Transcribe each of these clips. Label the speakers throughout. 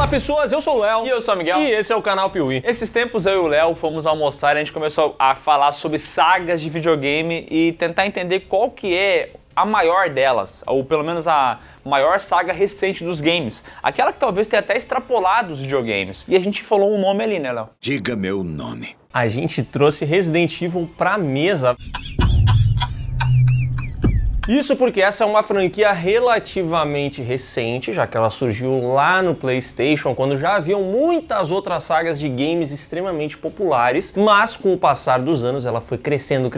Speaker 1: Olá pessoas, eu sou o Léo.
Speaker 2: E eu sou o Miguel.
Speaker 1: E esse é o canal Piuí.
Speaker 2: Esses tempos eu e o Léo fomos almoçar e a gente começou a falar sobre sagas de videogame e tentar entender qual que é a maior delas, ou pelo menos a maior saga recente dos games. Aquela que talvez tenha até extrapolado os videogames. E a gente falou um nome ali, né, Léo?
Speaker 3: Diga meu nome.
Speaker 1: A gente trouxe Resident Evil pra mesa. Isso porque essa é uma franquia relativamente recente, já que ela surgiu lá no PlayStation, quando já haviam muitas outras sagas de games extremamente populares, mas com o passar dos anos ela foi crescendo,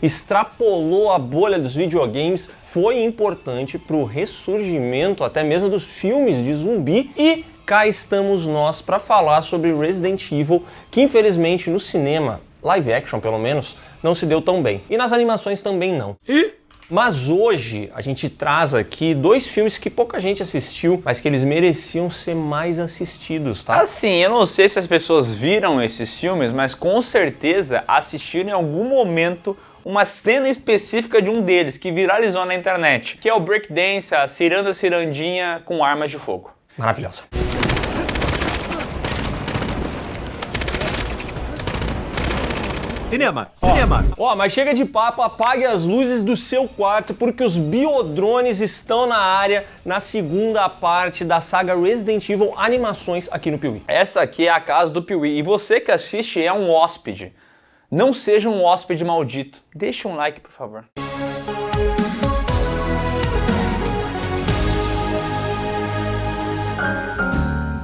Speaker 1: extrapolou a bolha dos videogames, foi importante para o ressurgimento até mesmo dos filmes de zumbi e cá estamos nós para falar sobre Resident Evil, que infelizmente no cinema, live action pelo menos, não se deu tão bem. E nas animações também não. Mas hoje a gente traz aqui dois filmes que pouca gente assistiu, mas que eles mereciam ser mais assistidos, tá?
Speaker 2: Assim, eu não sei se as pessoas viram esses filmes, mas com certeza assistiram em algum momento uma cena específica de um deles, que viralizou na internet, que é o breakdance, a cirandinha com armas de fogo.
Speaker 1: Maravilhosa.
Speaker 3: Cinema.
Speaker 1: Mas chega de papo, apague as luzes do seu quarto, porque os biodrones estão na área na segunda parte da saga Resident Evil Animações aqui no Piuí.
Speaker 2: Essa aqui é a casa do Piuí, e você que assiste é um hóspede. Não seja um hóspede maldito. Deixa um like, por favor.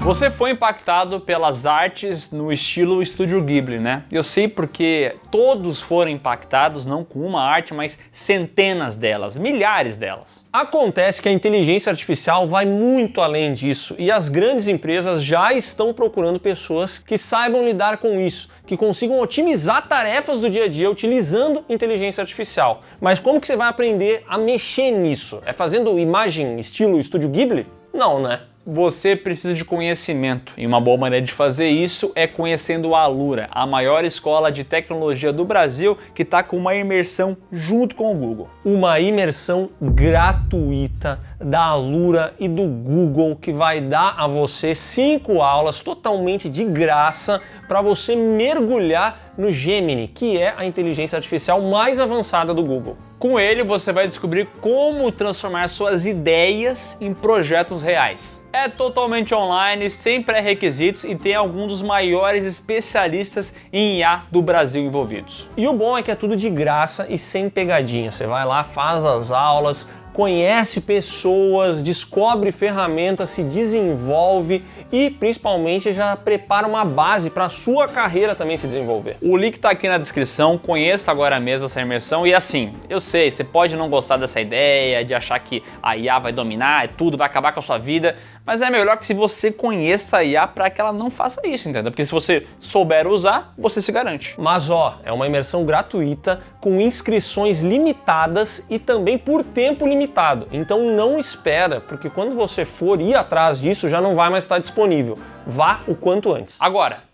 Speaker 2: Você foi impactado pelas artes no estilo Estúdio Ghibli, né? Eu sei porque todos foram impactados, não com uma arte, mas centenas delas, milhares delas.
Speaker 1: Acontece que a inteligência artificial vai muito além disso e as grandes empresas já estão procurando pessoas que saibam lidar com isso, que consigam otimizar tarefas do dia a dia utilizando inteligência artificial. Mas como que você vai aprender a mexer nisso? É fazendo imagem estilo Estúdio Ghibli? Não, né?
Speaker 2: Você precisa de conhecimento, e uma boa maneira de fazer isso é conhecendo a Alura, a maior escola de tecnologia do Brasil, que está com uma imersão junto com o Google.
Speaker 1: Uma imersão gratuita da Alura e do Google, que vai dar a você 5 aulas totalmente de graça para você mergulhar no Gemini, que é a inteligência artificial mais avançada do Google.
Speaker 2: Com ele, você vai descobrir como transformar suas ideias em projetos reais. É totalmente online, sem pré-requisitos e tem alguns dos maiores especialistas em IA do Brasil envolvidos.
Speaker 1: E o bom é que é tudo de graça e sem pegadinha. Você vai lá, faz as aulas, conhece pessoas, descobre ferramentas, se desenvolve e principalmente já prepara uma base para a sua carreira também se desenvolver.
Speaker 2: O link está aqui na descrição, conheça agora mesmo essa imersão e assim, eu sei, você pode não gostar dessa ideia de achar que a IA vai dominar, tudo vai acabar com a sua vida, mas é melhor que se você conheça a IA para que ela não faça isso, entendeu? Porque se você souber usar, você se garante.
Speaker 1: Mas é uma imersão gratuita com inscrições limitadas e também por tempo limitado. Então não espera, porque quando você for ir atrás disso já não vai mais estar disponível. Vá o quanto antes.
Speaker 2: Agora.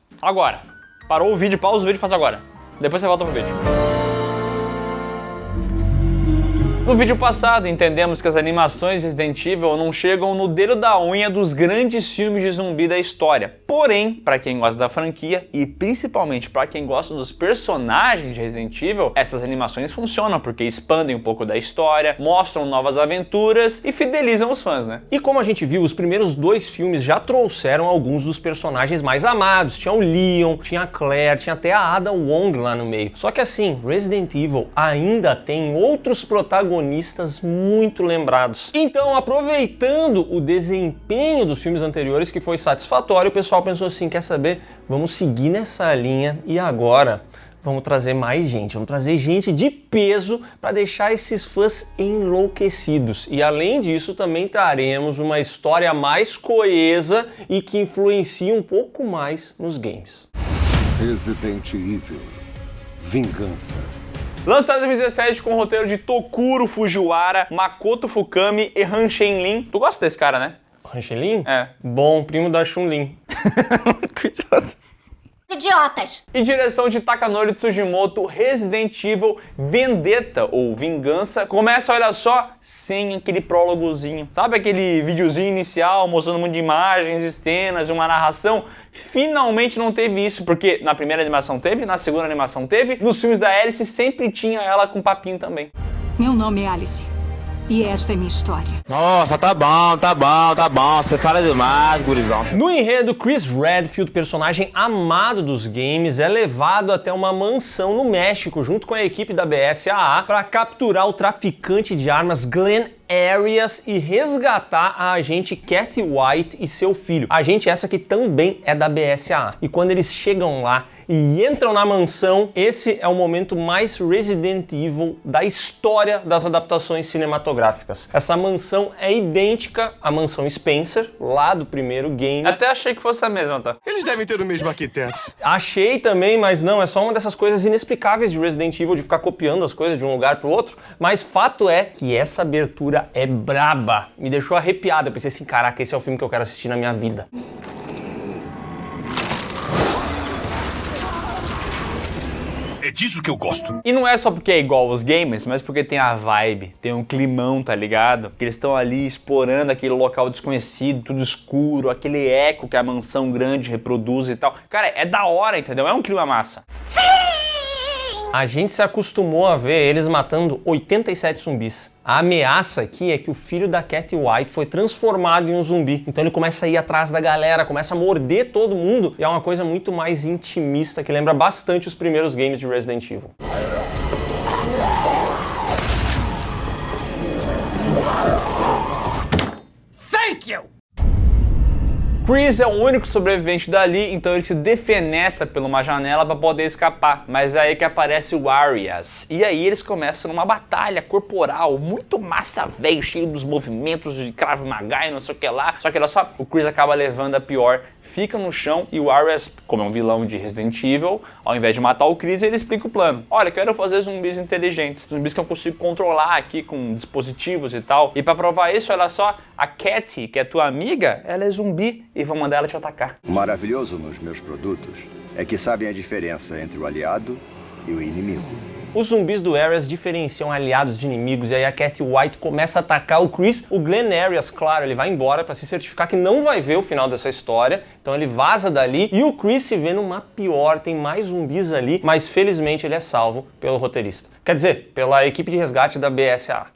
Speaker 2: Parou o vídeo, pausa o vídeo e faz agora. Depois você volta pro vídeo. No vídeo passado, entendemos que as animações Resident Evil não chegam no dedo da unha dos grandes filmes de zumbi da história. Porém, para quem gosta da franquia e principalmente para quem gosta dos personagens de Resident Evil, essas animações funcionam porque expandem um pouco da história, mostram novas aventuras e fidelizam os fãs, né?
Speaker 1: E como a gente viu, os primeiros 2 filmes já trouxeram alguns dos personagens mais amados. Tinha o Leon, tinha a Claire, tinha até a Ada Wong lá no meio. Só que assim, Resident Evil ainda tem outros protagonistas muito lembrados. Então, aproveitando o desempenho dos filmes anteriores, que foi satisfatório, o pessoal pensou assim, quer saber? Vamos seguir nessa linha e agora vamos trazer mais gente, vamos trazer gente de peso para deixar esses fãs enlouquecidos. E além disso, também traremos uma história mais coesa e que influencia um pouco mais nos games.
Speaker 4: Resident Evil. Vingança.
Speaker 2: Lançado em 2017 com o roteiro de Tokuro Fujiwara, Makoto Fukami e Han Shenlin. Tu gosta desse cara, né?
Speaker 1: Han Shenlin?
Speaker 2: É.
Speaker 1: Bom, primo da Chun-Li.
Speaker 2: Cuidado.
Speaker 3: Idiotas!
Speaker 2: E direção de Takanori Tsujimoto, Resident Evil Vendetta, ou Vingança, começa, olha só, sem aquele prólogozinho. Sabe aquele videozinho inicial mostrando um monte de imagens, cenas, uma narração? Finalmente não teve isso, porque na primeira animação teve, na segunda animação teve, nos filmes da Alice sempre tinha ela com papinho também.
Speaker 5: Meu nome é Alice. E esta é minha história.
Speaker 6: Nossa, tá bom. Você fala demais, gurizão.
Speaker 1: No enredo, Chris Redfield, personagem amado dos games, é levado até uma mansão no México, junto com a equipe da BSAA, para capturar o traficante de armas Glenn Arias e resgatar a agente Kathy White e seu filho. A agente essa que também é da BSAA. E quando eles chegam lá e entram na mansão, esse é o momento mais Resident Evil da história das adaptações cinematográficas. Essa mansão é idêntica à mansão Spencer, lá do primeiro game.
Speaker 2: Até achei que fosse a mesma, tá?
Speaker 7: Eles devem ter o mesmo arquiteto.
Speaker 1: Achei também, mas não, é só uma dessas coisas inexplicáveis de Resident Evil, de ficar copiando as coisas de um lugar pro outro, mas fato é que essa abertura é braba. Me deixou arrepiado, eu pensei assim, caraca, esse é o filme que eu quero assistir na minha vida.
Speaker 7: É disso que eu gosto.
Speaker 2: E não é só porque é igual aos games, mas porque tem a vibe, tem um climão, tá ligado? Que eles estão ali explorando aquele local desconhecido, tudo escuro, aquele eco que a mansão grande reproduz e tal. Cara, é da hora, entendeu? É um clima massa.
Speaker 1: A gente se acostumou a ver eles matando 87 zumbis. A ameaça aqui é que o filho da Kathy White foi transformado em um zumbi. Então ele começa a ir atrás da galera, começa a morder todo mundo. E é uma coisa muito mais intimista, que lembra bastante os primeiros games de Resident Evil.
Speaker 3: Thank you!
Speaker 2: Chris é o único sobrevivente dali, então ele se defenetra por uma janela para poder escapar. Mas é aí que aparece o Arias. E aí eles começam uma batalha corporal muito massa, velho, cheio dos movimentos de Krav Maga e não sei o que lá. Só que olha só, o Chris acaba levando a pior, fica no chão e o Arias, como é um vilão de Resident Evil, ao invés de matar o Chris, ele explica o plano. Olha, eu quero fazer zumbis inteligentes, zumbis que eu consigo controlar aqui com dispositivos e tal. E para provar isso, olha só, a Kathy, que é tua amiga, ela é zumbi e vão mandar ela te atacar.
Speaker 8: O maravilhoso nos meus produtos é que sabem a diferença entre o aliado e o inimigo.
Speaker 1: Os zumbis do Arias diferenciam aliados de inimigos e aí a Kathy White começa a atacar o Chris. O Glenn Arias, claro, ele vai embora para se certificar que não vai ver o final dessa história, então ele vaza dali e o Chris se vê numa pior, tem mais zumbis ali, mas felizmente ele é salvo pelo roteirista. Quer dizer, pela equipe de resgate da BSAA.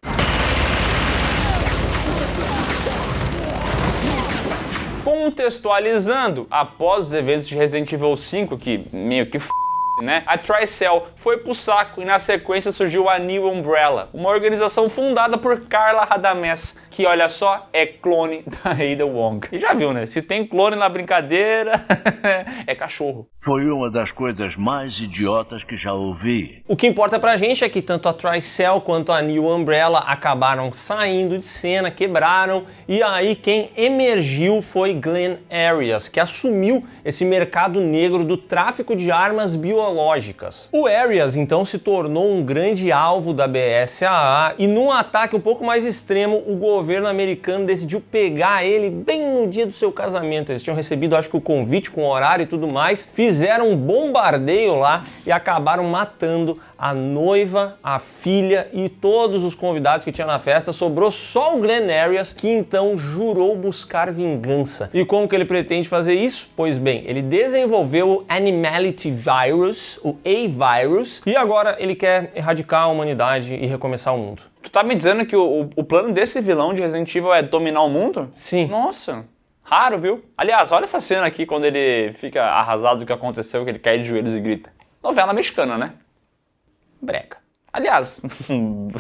Speaker 2: Contextualizando, após os eventos de Resident Evil 5, que meio que né? A Tricell foi pro saco e na sequência surgiu a New Umbrella, uma organização fundada por Carla Radames, que olha só, é clone da Ada Wong. E já viu, né? Se tem clone na brincadeira, é cachorro.
Speaker 9: Foi uma das coisas mais idiotas que já ouvi.
Speaker 1: O que importa pra gente é que tanto a Tricell quanto a New Umbrella acabaram saindo de cena, quebraram, e aí quem emergiu foi Glenn Arias, que assumiu esse mercado negro do tráfico de armas biológicas. O Arias então se tornou um grande alvo da BSAA e num ataque um pouco mais extremo, o governo americano decidiu pegar ele bem no dia do seu casamento. Eles tinham recebido, acho que o convite com horário e tudo mais, fizeram um bombardeio lá e acabaram matando a noiva, a filha e todos os convidados que tinha na festa. Sobrou só o Glenn Arias, que então jurou buscar vingança. E como que ele pretende fazer isso? Pois bem, ele desenvolveu o Animality Virus, o A-Virus, e agora ele quer erradicar a humanidade e recomeçar o mundo.
Speaker 2: Tu tá me dizendo que o plano desse vilão de Resident Evil é dominar o mundo?
Speaker 1: Sim.
Speaker 2: Nossa, raro, viu? Aliás, olha essa cena aqui quando ele fica arrasado do que aconteceu, que ele cai de joelhos e grita. Novela mexicana, né? Brega. Aliás,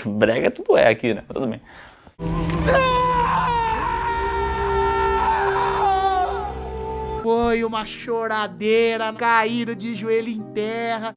Speaker 2: brega tudo é aqui, né? Mas tudo bem.
Speaker 10: Foi uma choradeira, caíram de joelho em terra.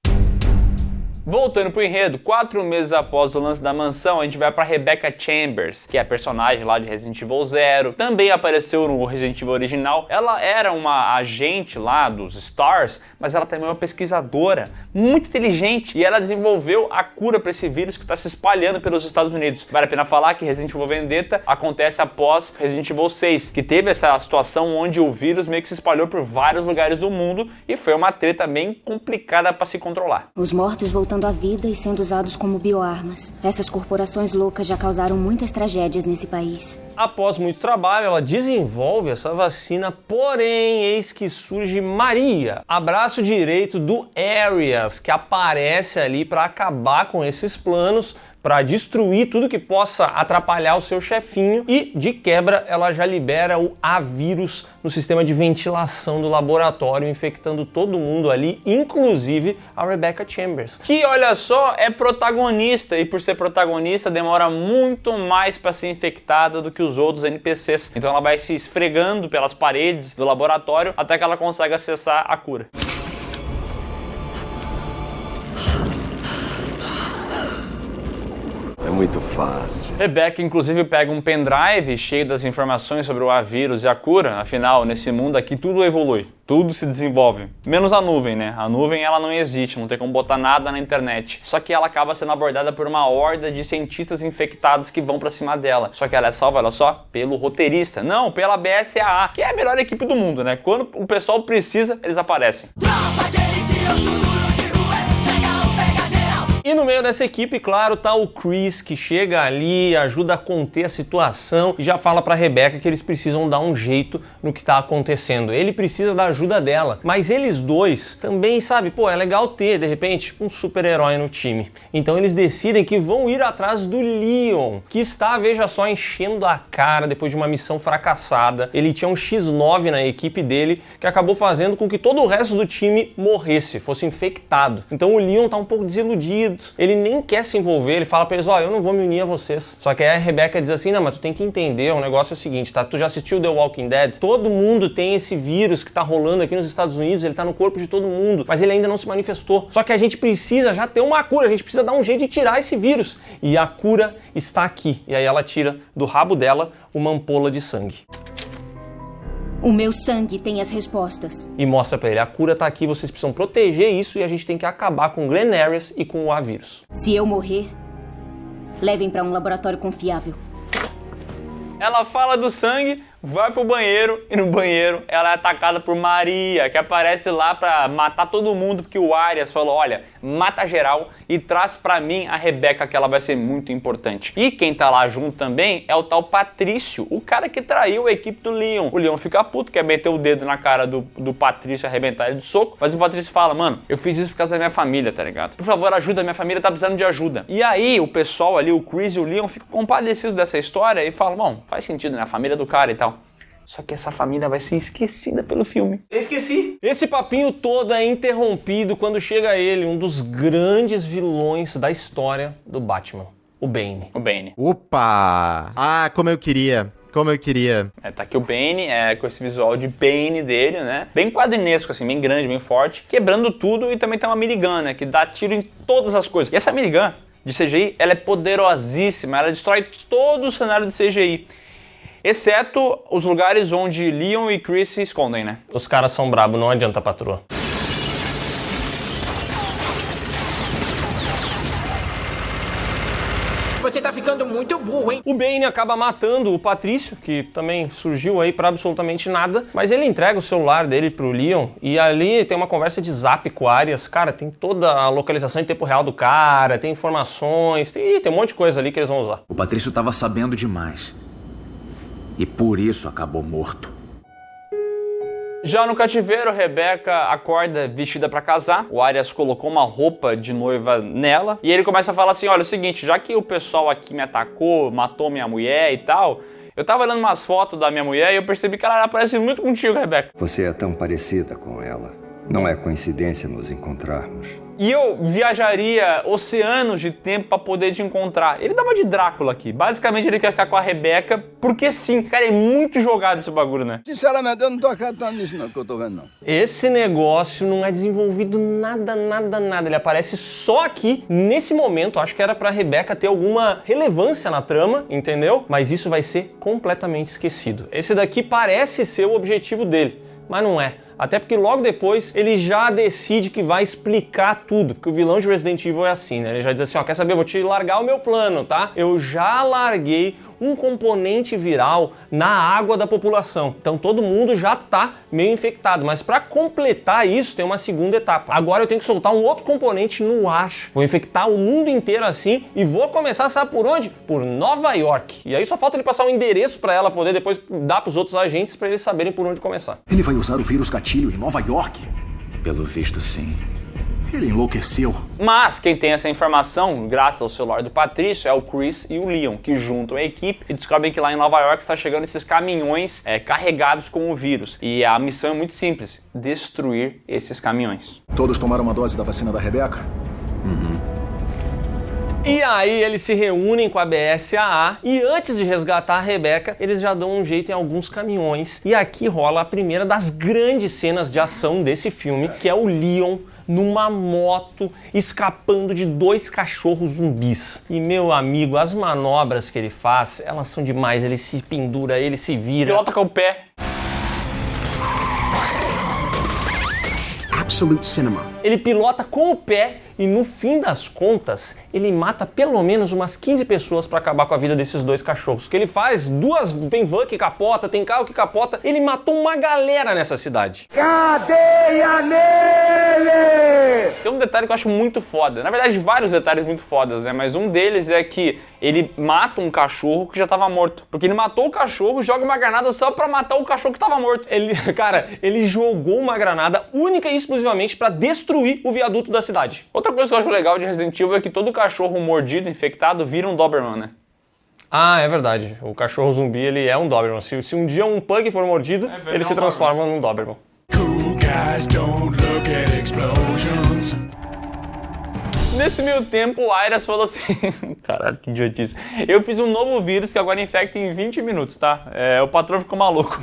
Speaker 2: Voltando pro enredo, 4 meses após o lance da mansão, a gente vai pra Rebecca Chambers, que é a personagem lá de Resident Evil 0, também apareceu no Resident Evil original. Ela era uma agente lá dos STARS, mas ela também é uma pesquisadora muito inteligente, e ela desenvolveu a cura para esse vírus que está se espalhando pelos Estados Unidos. Vale a pena falar que Resident Evil Vendetta acontece após Resident Evil 6, que teve essa situação onde o vírus meio que se espalhou por vários lugares do mundo e foi uma treta bem complicada para se controlar.
Speaker 10: Os mortos voltando à vida e sendo usados como bioarmas. Essas corporações loucas já causaram muitas tragédias nesse país.
Speaker 1: Após muito trabalho, ela desenvolve essa vacina, porém, eis que surge Maria, abraço direito do Arias, que aparece ali para acabar com esses planos, para destruir tudo que possa atrapalhar o seu chefinho, e de quebra ela já libera o A-vírus no sistema de ventilação do laboratório, infectando todo mundo ali, inclusive a Rebecca Chambers,
Speaker 2: que, olha só, é protagonista, e por ser protagonista demora muito mais para ser infectada do que os outros NPCs. Então ela vai se esfregando pelas paredes do laboratório até que ela consegue acessar a cura.
Speaker 4: É muito fácil.
Speaker 2: Rebecca, inclusive, pega um pendrive cheio das informações sobre o A-vírus e a cura. Afinal, nesse mundo aqui tudo evolui, tudo se desenvolve. Menos a nuvem, né? A nuvem, ela não existe, não tem como botar nada na internet. Só que ela acaba sendo abordada por uma horda de cientistas infectados que vão pra cima dela. Só que ela é salva, olha só, pelo roteirista. Não, pela BSAA, que é a melhor equipe do mundo, né? Quando o pessoal precisa, eles aparecem.
Speaker 1: E no meio dessa equipe, claro, tá o Chris, que chega ali, ajuda a conter a situação e já fala pra Rebecca que eles precisam dar um jeito no que tá acontecendo. Ele precisa da ajuda dela, mas eles dois também, sabe, pô, é legal ter, de repente, um super-herói no time. Então eles decidem que vão ir atrás do Leon, que está, veja só, enchendo a cara depois de uma missão fracassada. Ele tinha um X9 na equipe dele, que acabou fazendo com que todo o resto do time morresse, fosse infectado. Então o Leon tá um pouco desiludido, ele nem quer se envolver, ele fala pra eles, ó, eu não vou me unir a vocês. Só que aí a Rebecca diz assim, não, mas tu tem que entender, o negócio é o seguinte, tá? Tu já assistiu The Walking Dead? Todo mundo tem esse vírus que tá rolando aqui nos Estados Unidos, ele tá no corpo de todo mundo, mas ele ainda não se manifestou. Só que a gente precisa já ter uma cura, a gente precisa dar um jeito de tirar esse vírus. E a cura está aqui. E aí ela tira do rabo dela uma ampola de sangue.
Speaker 10: O meu sangue tem as respostas.
Speaker 1: E mostra pra ele, a cura tá aqui, vocês precisam proteger isso e a gente tem que acabar com Glen Arias e com o A-vírus.
Speaker 10: Se eu morrer, levem pra um laboratório confiável.
Speaker 2: Ela fala do sangue, vai pro banheiro e no banheiro ela é atacada por Maria, que aparece lá pra matar todo mundo, porque o Arias falou, olha, mata geral e traz pra mim a Rebecca, que ela vai ser muito importante. E quem tá lá junto também é o tal Patrício, o cara que traiu a equipe do Leon. O Leon fica puto, quer meter o dedo na cara do Patrício e arrebentar ele de soco, mas o Patrício fala, mano, eu fiz isso por causa da minha família, tá ligado? Por favor, ajuda, minha família tá precisando de ajuda. E aí o pessoal ali, o Chris e o Leon, ficam compadecidos dessa história e falam, bom, faz sentido, né? A família do cara e tal. Só que essa família vai ser esquecida pelo filme.
Speaker 1: Eu esqueci. Esse papinho todo é interrompido quando chega ele, um dos grandes vilões da história do Batman, o Bane.
Speaker 2: O Bane.
Speaker 11: Opa! Ah, como eu queria. Como eu queria.
Speaker 2: Tá aqui o Bane, com esse visual de Bane dele, né? Bem quadrinesco, assim, bem grande, bem forte. Quebrando tudo, e também tem uma minigun, né? Que dá tiro em todas as coisas. E essa minigun de CGI, ela é poderosíssima. Ela destrói todo o cenário de CGI. Exceto os lugares onde Leon e Chris se escondem, né?
Speaker 1: Os caras são brabos, não adianta, patroa.
Speaker 3: Você tá ficando muito burro, hein?
Speaker 1: O Bane acaba matando o Patrício, que também surgiu aí pra absolutamente nada, mas ele entrega o celular dele pro Leon e ali tem uma conversa de zap com o Arias. Cara, tem toda a localização em tempo real do cara, tem informações, tem um monte de coisa ali que eles vão usar.
Speaker 12: O Patrício tava sabendo demais. E por isso acabou morto.
Speaker 2: Já no cativeiro, Rebecca acorda vestida pra casar. O Arias colocou uma roupa de noiva nela. E ele começa a falar assim, olha, é o seguinte, já que o pessoal aqui me atacou, matou minha mulher e tal, eu tava olhando umas fotos da minha mulher e eu percebi que ela parece muito contigo, Rebecca.
Speaker 8: Você é tão parecida com ela. Não é coincidência nos encontrarmos.
Speaker 2: E eu viajaria oceanos de tempo pra poder te encontrar. Ele dá uma de Drácula aqui. Basicamente ele quer ficar com a Rebecca porque sim. Cara, é muito jogado esse bagulho, né?
Speaker 13: Sinceramente, eu não tô acreditando nisso não, que eu tô vendo não.
Speaker 1: Esse negócio não é desenvolvido nada. Ele aparece só aqui, nesse momento. Acho que era pra Rebecca ter alguma relevância na trama, entendeu? Mas isso vai ser completamente esquecido. Esse daqui parece ser o objetivo dele, mas não é. Até porque logo depois ele já decide que vai explicar tudo, porque o vilão de Resident Evil é assim, né? Ele já diz assim, ó, quer saber, eu vou te largar o meu plano, tá? Eu já larguei um componente viral na água da população. Então todo mundo já tá meio infectado, mas para completar isso tem uma segunda etapa. Agora eu tenho que soltar um outro componente no ar. Vou infectar o mundo inteiro assim e vou começar, sabe por onde? Por Nova York. E aí só falta ele passar um endereço para ela poder depois dar pros outros agentes para eles saberem por onde começar.
Speaker 12: Ele vai usar o vírus gatilho em Nova York? Pelo visto, sim. Ele enlouqueceu.
Speaker 2: Mas quem tem essa informação, graças ao celular do Patrício, é o Chris e o Leon, que juntam a equipe e descobrem que lá em Nova York está chegando esses caminhões carregados com o vírus. E a missão é muito simples, destruir esses caminhões.
Speaker 12: Todos tomaram uma dose da vacina da Rebecca?
Speaker 1: E aí eles se reúnem com a BSAA e antes de resgatar a Rebecca, eles já dão um jeito em alguns caminhões. E aqui rola a primeira das grandes cenas de ação desse filme, que é o Leon numa moto escapando de 2 cachorros zumbis. E meu amigo, as manobras que ele faz, elas são demais. Ele se pendura, ele se vira.
Speaker 2: Pilota com o pé.
Speaker 12: Absolute Cinema.
Speaker 1: Ele pilota com o pé e no fim das contas, ele mata pelo menos umas 15 pessoas para acabar com a vida desses 2 cachorros. O que ele faz? Tem van que capota, tem carro que capota. Ele matou uma galera nessa cidade.
Speaker 13: Cadeia nele!
Speaker 2: Tem um detalhe que eu acho muito foda. Na verdade, vários detalhes muito fodas, né? Mas um deles é que ele mata um cachorro que já tava morto. Porque ele matou o cachorro, joga uma granada só pra matar o cachorro que tava morto. Ele jogou uma granada única e exclusivamente pra destruir o viaduto da cidade. Outra coisa que eu acho legal de Resident Evil é que todo cachorro mordido, infectado, vira um Doberman, né?
Speaker 1: Ah, é verdade. O cachorro zumbi, ele é um Doberman. Se um dia um pug for mordido, ele se transforma num Doberman.
Speaker 7: Cool guys don't look at explosions.
Speaker 2: Nesse meio tempo, o Airas falou assim... Caralho, que idiotice. Eu fiz um novo vírus que agora infecta em 20 minutos, tá? O patrão ficou maluco.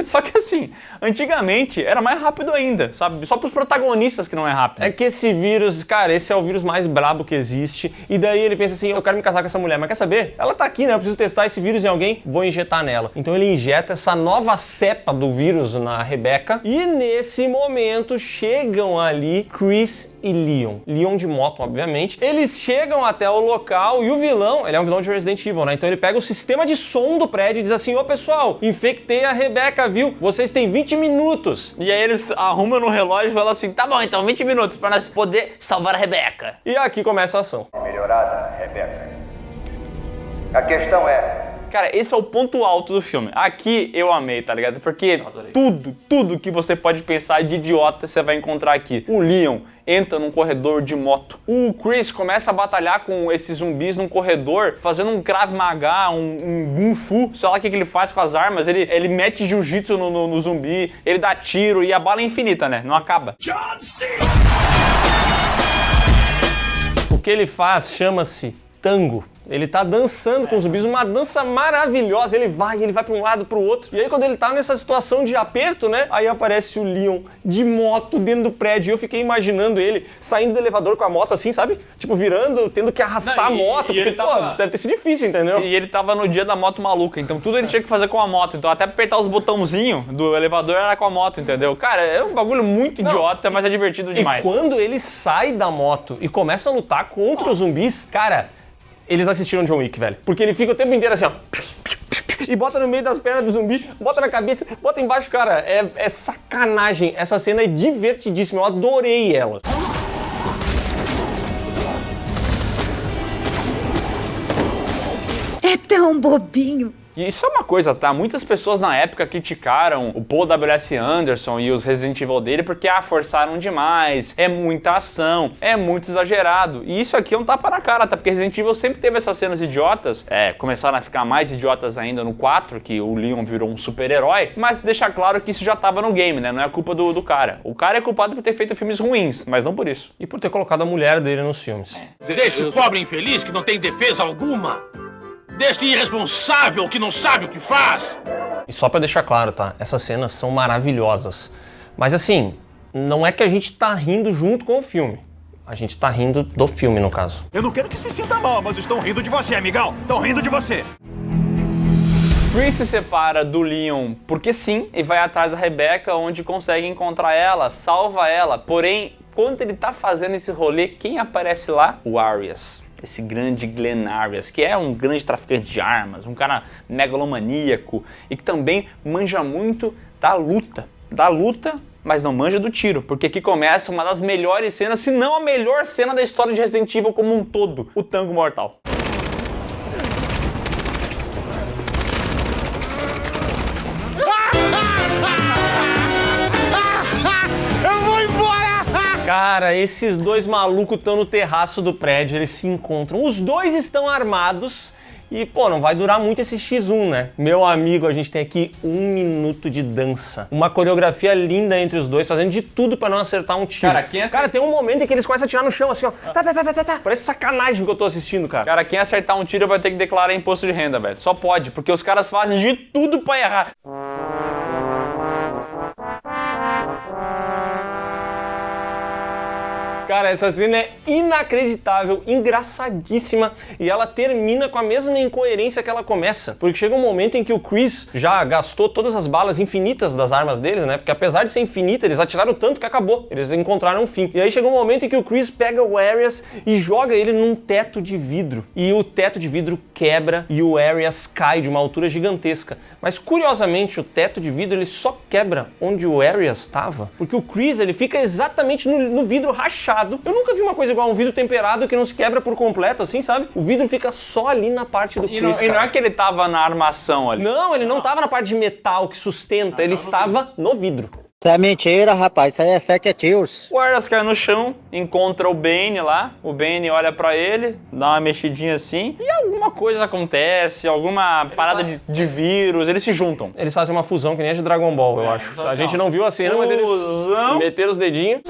Speaker 2: Só que assim, antigamente era mais rápido ainda, sabe? Só pros protagonistas que não é rápido.
Speaker 1: É que esse vírus, cara, esse é o vírus mais brabo que existe. E daí ele pensa assim, eu quero me casar com essa mulher, mas quer saber? Ela tá aqui, né? Eu preciso testar esse vírus em alguém, vou injetar nela. Então ele injeta essa nova cepa do vírus na Rebecca. E nesse momento chegam ali Chris e Leon. Leon de moto, obviamente. Eles chegam até o local e o vilão, ele é um vilão de Resident Evil, né? Então ele pega o sistema de som do prédio e diz assim, ô pessoal, infectei a Rebecca, viu? Vocês têm 20 minutos.
Speaker 2: E aí eles arrumam no relógio e falam assim, tá bom, então 20 minutos pra nós poder salvar a Rebecca.
Speaker 1: E aqui começa a ação.
Speaker 8: Melhorada, Rebecca. A questão é...
Speaker 2: Cara, esse é o ponto alto do filme. Aqui eu amei, tá ligado? Porque tudo que você pode pensar de idiota você vai encontrar aqui. O Leon entra num corredor de moto. O Chris começa a batalhar com esses zumbis num corredor, fazendo um Krav Maga, um Kung Fu, sei lá o que ele faz com as armas. Ele mete jiu-jitsu no zumbi, ele dá tiro e a bala é infinita, né? Não acaba.
Speaker 7: John Cena!
Speaker 1: O que ele faz chama-se tango. Ele tá dançando com os zumbis, uma dança maravilhosa. Ele vai pra um lado, pro outro. E aí quando ele tá nessa situação de aperto, né? Aí aparece o Leon de moto dentro do prédio. E eu fiquei imaginando ele saindo do elevador com a moto assim, sabe? Tipo, virando, tendo que arrastar a moto. Porque, pô, deve ter sido difícil, entendeu?
Speaker 2: E ele tava no dia da moto maluca. Então tudo ele tinha que fazer com a moto. Então até apertar os botãozinhos do elevador era com a moto, entendeu? Cara, é um bagulho muito idiota, mas é divertido demais.
Speaker 1: E quando ele sai da moto e começa a lutar contra os zumbis, cara... Eles assistiram John Wick, velho. Porque ele fica o tempo inteiro assim, ó. E bota no meio das pernas do zumbi, bota na cabeça, bota embaixo. Cara, é sacanagem. Essa cena é divertidíssima. Eu adorei ela.
Speaker 5: É tão bobinho.
Speaker 2: E isso é uma coisa, tá? Muitas pessoas na época criticaram o Paul W.S. Anderson e os Resident Evil dele porque forçaram demais, é muita ação, é muito exagerado. E isso aqui é um tapa na cara, tá? Porque Resident Evil sempre teve essas cenas idiotas, começaram a ficar mais idiotas ainda no 4, que o Leon virou um super-herói, mas deixar claro que isso já tava no game, né? Não é culpa do cara. O cara é culpado por ter feito filmes ruins, mas não por isso.
Speaker 1: E por ter colocado a mulher dele nos filmes.
Speaker 14: Deste pobre infeliz que não tem defesa alguma. Deste irresponsável que não sabe o que faz.
Speaker 1: E só pra deixar claro, tá? Essas cenas são maravilhosas. Mas assim, não é que a gente tá rindo junto com o filme. A gente tá rindo do filme, no caso.
Speaker 15: Eu não quero que se sinta mal, mas estão rindo de você, amigão. Estão rindo de você.
Speaker 2: Chris se separa do Leon porque sim e vai atrás da Rebecca, onde consegue encontrar ela, salva ela. Porém, quando ele tá fazendo esse rolê, quem aparece lá? O Arias. Esse grande Glenn Arias, que é um grande traficante de armas, um cara megalomaníaco e que também manja muito da luta, mas não manja do tiro, porque aqui começa uma das melhores cenas, se não a melhor cena da história de Resident Evil como um todo, o Tango Mortal.
Speaker 1: Cara, esses dois malucos estão no terraço do prédio, eles se encontram. Os dois estão armados e, pô, não vai durar muito esse X1, né? Meu amigo, a gente tem aqui 1 minuto de dança. Uma coreografia linda entre os dois, fazendo de tudo pra não acertar um tiro. Cara, tem um momento em que eles começam a atirar no chão, assim, ó. Parece sacanagem que eu tô assistindo, cara.
Speaker 2: Cara, quem acertar um tiro vai ter que declarar imposto de renda, velho. Só pode, porque os caras fazem de tudo pra errar.
Speaker 1: Cara, essa cena é inacreditável, engraçadíssima e ela termina com a mesma incoerência que ela começa. Porque chega um momento em que o Chris já gastou todas as balas infinitas das armas deles, né? Porque apesar de ser infinita, eles atiraram tanto que acabou. Eles encontraram um fim. E aí chega um momento em que o Chris pega o Arias e joga ele num teto de vidro. E o teto de vidro quebra e o Arias cai de uma altura gigantesca. Mas curiosamente, o teto de vidro ele só quebra onde o Arias estava. Porque o Chris ele fica exatamente no vidro rachado. Eu nunca vi uma coisa igual a um vidro temperado que não se quebra por completo, assim, sabe? O vidro fica só ali na parte do Chris,
Speaker 2: e não é que ele tava na armação ali.
Speaker 1: Não, ele não tava na parte de metal que sustenta, ele estava no vidro.
Speaker 16: Isso é mentira, rapaz. Isso aí é fake news.
Speaker 2: O Arias cai no chão, encontra o Bane lá. O Bane olha pra ele, dá uma mexidinha assim. E alguma coisa acontece, alguma parada de vírus. Eles se juntam.
Speaker 1: Eles fazem uma fusão que nem a de Dragon Ball, eu acho. A gente não viu a cena, mas eles meteram os dedinhos.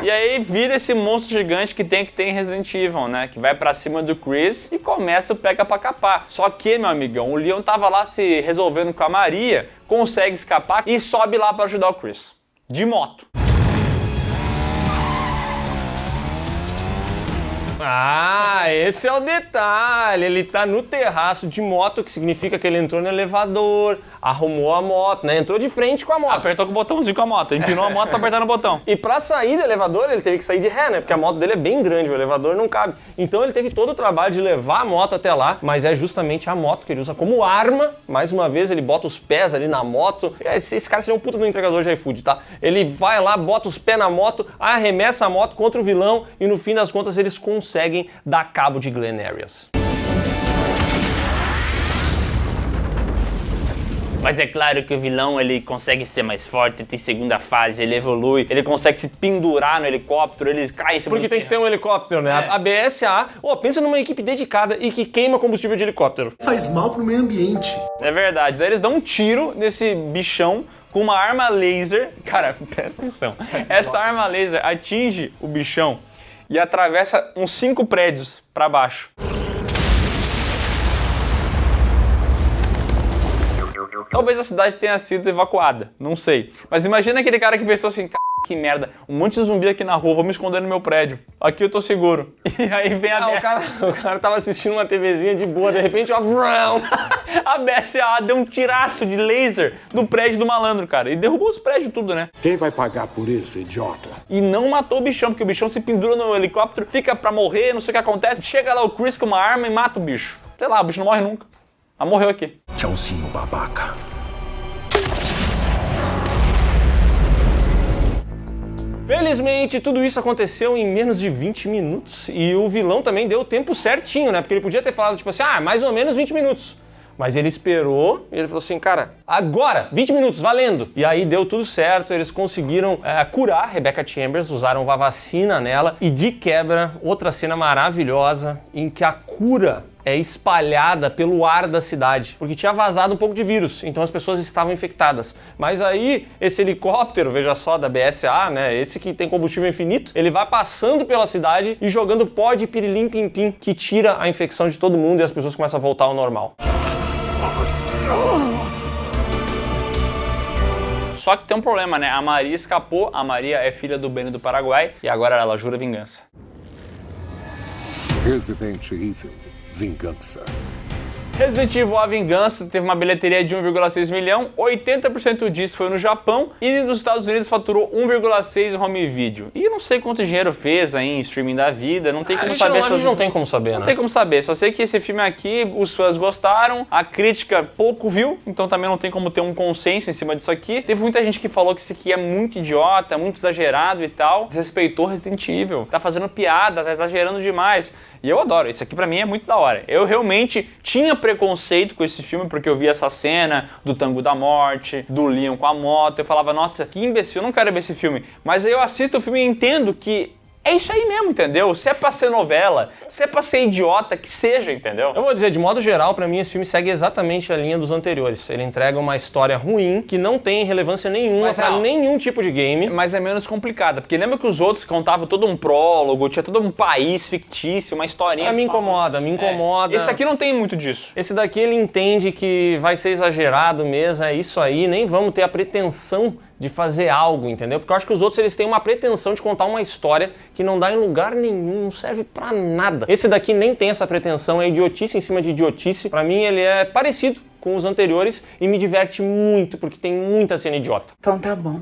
Speaker 2: E aí vira esse monstro gigante que tem em Resident Evil, né? Que vai pra cima do Chris e começa o pega pra capar. Só que, meu amigão, o Leon tava lá se resolvendo com a Maria, consegue escapar e sobe lá pra ajudar o Chris. De moto.
Speaker 1: Ah, esse é o detalhe. Ele tá no terraço de moto, que significa que ele entrou no elevador, arrumou a moto, né? Entrou de frente com a moto.
Speaker 2: Apertou com o botãozinho com a moto, empinou a moto pra apertar no botão.
Speaker 1: E pra sair do elevador, ele teve que sair de ré, né? Porque a moto dele é bem grande, o elevador não cabe. Então ele teve todo o trabalho de levar a moto até lá, mas é justamente a moto que ele usa como arma. Mais uma vez, ele bota os pés ali na moto. Esse cara seria um puta do entregador de iFood, tá? Ele vai lá, bota os pés na moto, arremessa a moto contra o vilão e no fim das contas eles conseguem dar cabo de Glenn Arias.
Speaker 17: Mas é claro que o vilão ele consegue ser mais forte, tem segunda fase, ele evolui, ele consegue se pendurar no helicóptero, ele cai em cima.
Speaker 1: Porque tem que ter um helicóptero, né? A BSA, pensa numa equipe dedicada e que queima combustível de helicóptero.
Speaker 18: Faz mal pro meio ambiente.
Speaker 2: É verdade, daí eles dão um tiro nesse bichão com uma arma laser. Cara, presta atenção. Essa arma laser atinge o bichão e atravessa uns 5 prédios pra baixo. Talvez a cidade tenha sido evacuada, não sei. Mas imagina aquele cara que pensou assim, que merda, um monte de zumbi aqui na rua, vou me esconder no meu prédio. Aqui eu tô seguro. E aí vem a BSA.
Speaker 1: O cara tava assistindo uma TVzinha de boa, de repente, ó,
Speaker 2: a BSA deu um tiraço de laser no prédio do malandro, cara. E derrubou os prédios tudo, né?
Speaker 18: Quem vai pagar por isso, idiota?
Speaker 2: E não matou o bichão, porque o bichão se pendura no helicóptero, fica pra morrer, não sei o que acontece. Chega lá o Chris com uma arma e mata o bicho. Sei lá, o bicho não morre nunca. Mas morreu aqui.
Speaker 18: Tchauzinho, babaca.
Speaker 1: Felizmente, tudo isso aconteceu em menos de 20 minutos e o vilão também deu o tempo certinho, né? Porque ele podia ter falado tipo assim, mais ou menos 20 minutos. Mas ele esperou e ele falou assim, cara, agora, 20 minutos, valendo! E aí deu tudo certo, eles conseguiram curar Rebecca Chambers, usaram uma vacina nela e de quebra, outra cena maravilhosa em que a cura é espalhada pelo ar da cidade, porque tinha vazado um pouco de vírus, então as pessoas estavam infectadas. Mas aí, esse helicóptero, veja só, da BSA, né, esse que tem combustível infinito, ele vai passando pela cidade e jogando pó de pirilim-pim-pim, que tira a infecção de todo mundo e as pessoas começam a voltar ao normal.
Speaker 2: Só que tem um problema, né? A Maria escapou, a Maria é filha do Benny do Paraguai e agora ela jura vingança.
Speaker 4: Resident Evil Vingança.
Speaker 2: Resident Evil A Vingança teve uma bilheteria de 1,6 milhão, 80% disso foi no Japão e nos Estados Unidos faturou 1,6 em home video. E eu não sei quanto dinheiro fez aí em streaming da vida, não tem como saber.
Speaker 1: A gente não tem como saber, né?
Speaker 2: Não tem como saber, só sei que esse filme aqui, os fãs gostaram, a crítica pouco viu, então também não tem como ter um consenso em cima disso aqui. Teve muita gente que falou que isso aqui é muito idiota, muito exagerado e tal, desrespeitou Resident Evil, tá fazendo piada, tá exagerando demais. E eu adoro, isso aqui pra mim é muito da hora. Eu realmente tinha preconceito com esse filme porque eu vi essa cena do Tango da Morte, do Leon com a moto, eu falava, nossa, que imbecil, eu não quero ver esse filme. Mas aí eu assisto o filme e entendo que é isso aí mesmo, entendeu? Se é pra ser novela, se é pra ser idiota, que seja, entendeu?
Speaker 1: Eu vou dizer, de modo geral, pra mim esse filme segue exatamente a linha dos anteriores. Ele entrega uma história ruim, que não tem relevância nenhuma pra nenhum tipo de game.
Speaker 2: Mas é menos complicada, porque lembra que os outros contavam todo um prólogo, tinha todo um país fictício, uma historinha...
Speaker 1: Me incomoda.
Speaker 2: Esse aqui não tem muito disso.
Speaker 1: Esse daqui ele entende que vai ser exagerado mesmo, é isso aí, nem vamos ter a pretensão de fazer algo, entendeu? Porque eu acho que os outros eles têm uma pretensão de contar uma história que não dá em lugar nenhum, não serve pra nada. Esse daqui nem tem essa pretensão, é idiotice em cima de idiotice. Pra mim ele é parecido com os anteriores e me diverte muito porque tem muita cena idiota.
Speaker 19: Então tá bom.